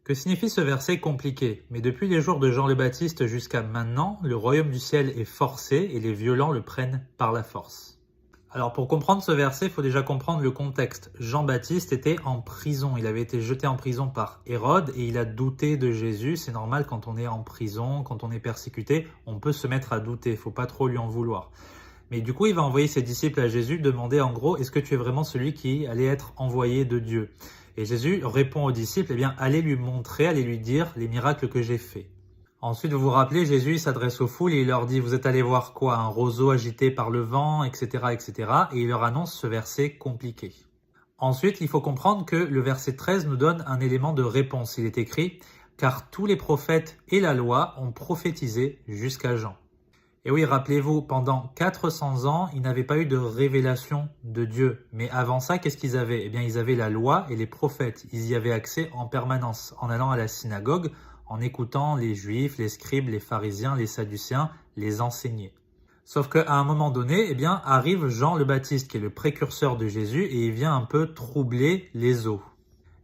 Que signifie ce verset compliqué? Mais depuis les jours de Jean le Baptiste jusqu'à maintenant, le royaume du ciel est forcé et les violents le prennent par la force. Alors pour comprendre ce verset, il faut déjà comprendre le contexte. Jean-Baptiste était en prison, il avait été jeté en prison par Hérode et il a douté de Jésus. C'est normal quand on est en prison, quand on est persécuté, on peut se mettre à douter, il ne faut pas trop lui en vouloir. Mais du coup, il va envoyer ses disciples à Jésus, demander en gros, est-ce que tu es vraiment celui qui allait être envoyé de Dieu? Et Jésus répond aux disciples, eh bien, allez lui montrer, allez lui dire les miracles que j'ai faits. Ensuite, vous vous rappelez, Jésus il s'adresse aux foules et il leur dit, vous êtes allés voir quoi? Un roseau agité par le vent, etc., etc. Et il leur annonce ce verset compliqué. Ensuite, il faut comprendre que le verset 13 nous donne un élément de réponse. Il est écrit, car tous les prophètes et la loi ont prophétisé jusqu'à Jean. Et oui, rappelez-vous, pendant 400 ans, ils n'avaient pas eu de révélation de Dieu. Mais avant ça, qu'est-ce qu'ils avaient? Eh bien, ils avaient la loi et les prophètes. Ils y avaient accès en permanence, en allant à la synagogue, en écoutant les Juifs, les scribes, les pharisiens, les sadducéens, les enseigner. Sauf qu'à un moment donné, eh bien, arrive Jean le Baptiste, qui est le précurseur de Jésus, et il vient un peu troubler les eaux.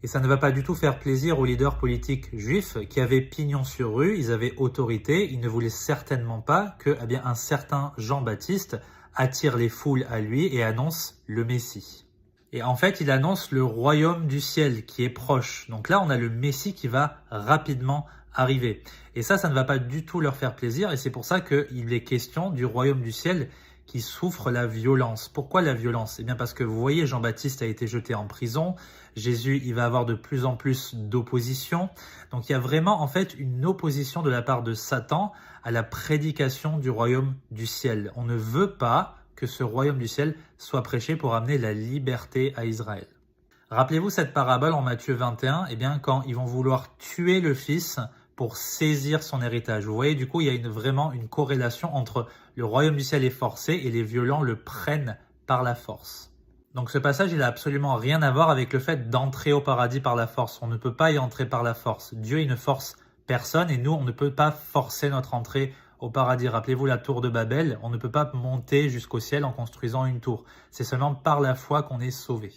Et ça ne va pas du tout faire plaisir aux leaders politiques juifs qui avaient pignon sur rue, ils avaient autorité, ils ne voulaient certainement pas que un certain Jean-Baptiste attire les foules à lui et annonce le Messie. Et en fait, il annonce le royaume du ciel qui est proche. Donc là, on a le Messie qui va rapidement arriver. Et ça ne va pas du tout leur faire plaisir et c'est pour ça qu'il est question du royaume du ciel qui souffre la violence. Pourquoi la violence? Eh bien parce que vous voyez, Jean-Baptiste a été jeté en prison, Jésus il va avoir de plus en plus d'opposition, donc il y a vraiment en fait une opposition de la part de Satan à la prédication du royaume du ciel. On ne veut pas que ce royaume du ciel soit prêché pour amener la liberté à Israël. Rappelez-vous cette parabole en Matthieu 21, eh bien quand ils vont vouloir tuer le fils pour saisir son héritage. Vous voyez, du coup, il y a vraiment une corrélation entre le royaume du ciel est forcé et les violents le prennent par la force. Donc ce passage, il n'a absolument rien à voir avec le fait d'entrer au paradis par la force. On ne peut pas y entrer par la force. Dieu, il ne force personne et nous, on ne peut pas forcer notre entrée au paradis. Rappelez-vous la tour de Babel, on ne peut pas monter jusqu'au ciel en construisant une tour. C'est seulement par la foi qu'on est sauvé.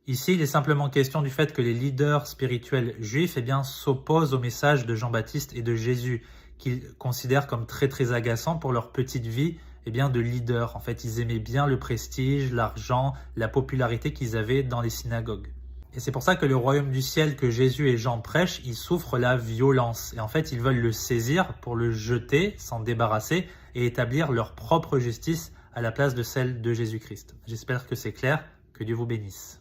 Ici, il est simplement question du fait que les leaders spirituels juifs s'opposent au message de Jean-Baptiste et de Jésus, qu'ils considèrent comme très très agaçant pour leur petite vie de leader. En fait, ils aimaient bien le prestige, l'argent, la popularité qu'ils avaient dans les synagogues. Et c'est pour ça que le royaume du ciel que Jésus et Jean prêchent, il souffre la violence. Et en fait, ils veulent le saisir pour le jeter, s'en débarrasser et établir leur propre justice à la place de celle de Jésus-Christ. J'espère que c'est clair, que Dieu vous bénisse.